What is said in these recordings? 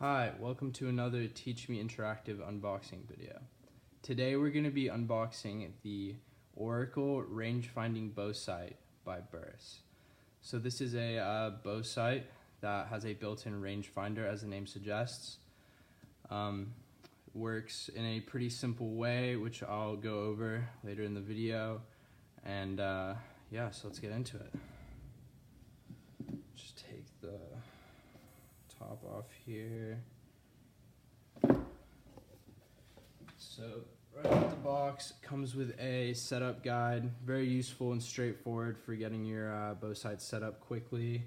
Hi, welcome to another Teach Me Interactive unboxing video. Today we're going to be unboxing the Oracle Rangefinding bow sight by Burris. So this is a bow sight that has a built-in rangefinder, as the name suggests. Works in a pretty simple way, which I'll go over later in the video. And yeah, so let's get into it. Just take the top off here. So right out the box comes with a setup guide, very useful and straightforward for getting your bow sight set up quickly,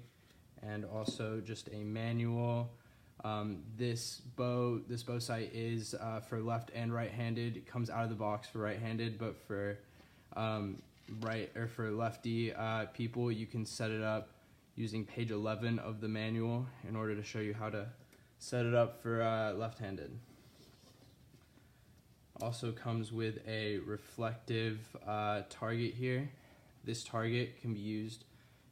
and also just a manual. This bow sight is for left and right-handed. It comes out of the box for right-handed, but for for lefty people, you can set it up using page 11 of the manual in order to show you how to set it up for left-handed. Also comes with a reflective target here. This target can be used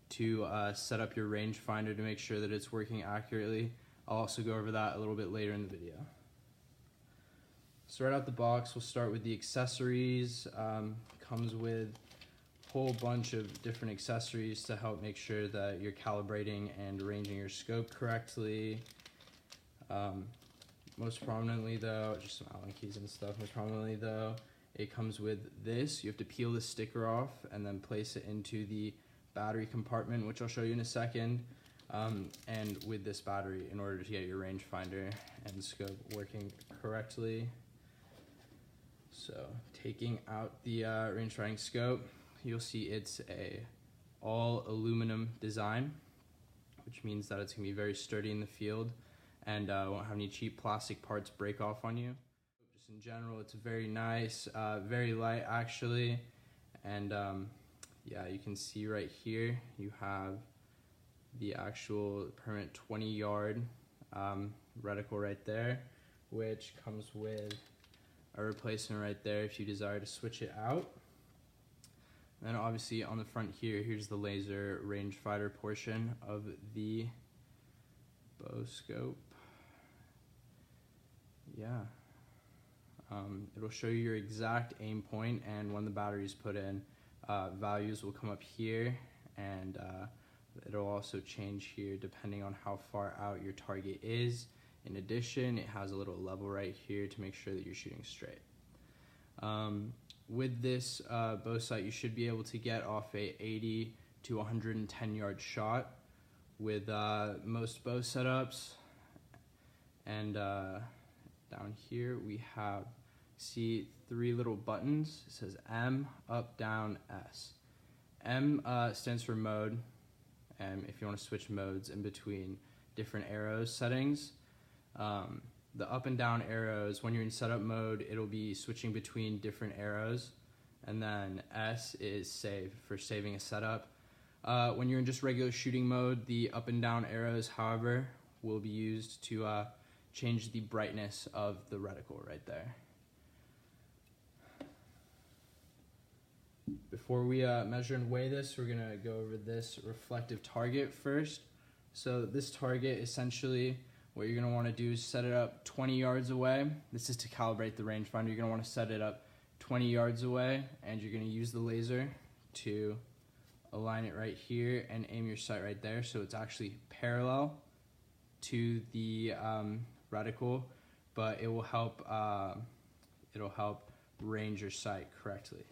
to set up your rangefinder to make sure that it's working accurately. I'll also go over that a little bit later in the video. So right out the box, we'll start with the accessories. Comes with whole bunch of different accessories to help make sure that you're calibrating and arranging your scope correctly. Most prominently though, just some Allen keys and stuff, most prominently though, it comes with this. You have to peel the sticker off and then place it into the battery compartment, which I'll show you in a second, and with this battery in order to get your rangefinder and scope working correctly. So taking out the rangefinding scope, you'll see it's a all aluminum design, which means that it's going to be very sturdy in the field and won't have any cheap plastic parts break off on you. Just in general, it's very nice, very light actually, and yeah, you can see right here you have the actual permanent 20-yard reticle right there, which comes with a replacement right there if you desire to switch it out. And then obviously on the front here, here's the laser rangefinder portion of the bow scope. Yeah, it'll show you your exact aim point, and when the battery is put in, values will come up here, and it'll also change here depending on how far out your target is. In addition, it has a little level right here to make sure that you're shooting straight. With this bow sight, you should be able to get off a 80 to 110 yard shot with most bow setups. And down here we have, see, 3 little buttons. It says M, up, down, S. M stands for mode, and if you want to switch modes in between different arrows settings. The up and down arrows, when you're in setup mode, it'll be switching between different arrows. And then S is save, for saving a setup. When you're in just regular shooting mode, the up and down arrows, however, will be used to change the brightness of the reticle right there. Before we measure and weigh this, we're gonna go over this reflective target first. So this target, essentially, what you're going to want to do is set it up 20 yards away. This is to calibrate the rangefinder. You're going to want to set it up 20 yards away, and you're going to use the laser to align it right here and aim your sight right there, so it's actually parallel to the reticle, but it will help range your sight correctly.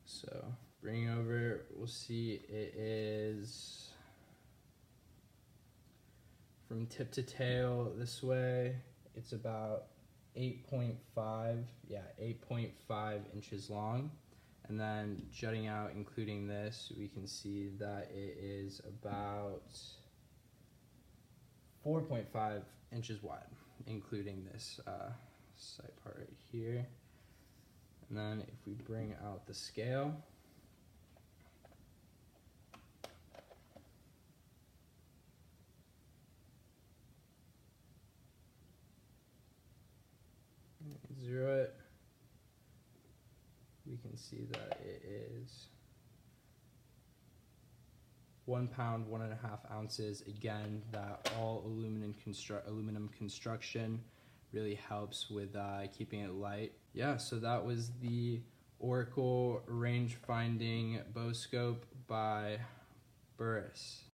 So bringing over, we'll see it is from tip to tail this way, it's about 8.5 inches long. And then jutting out, including this, we can see that it is about 4.5 inches wide, including this sight part right here. And then if we bring out the scale, zero it, we can see that it is 1 pound, 1.5 ounces. Again, that all aluminum construction really helps with keeping it light. Yeah, so that was the Oracle Rangefinding bow scope by Burris.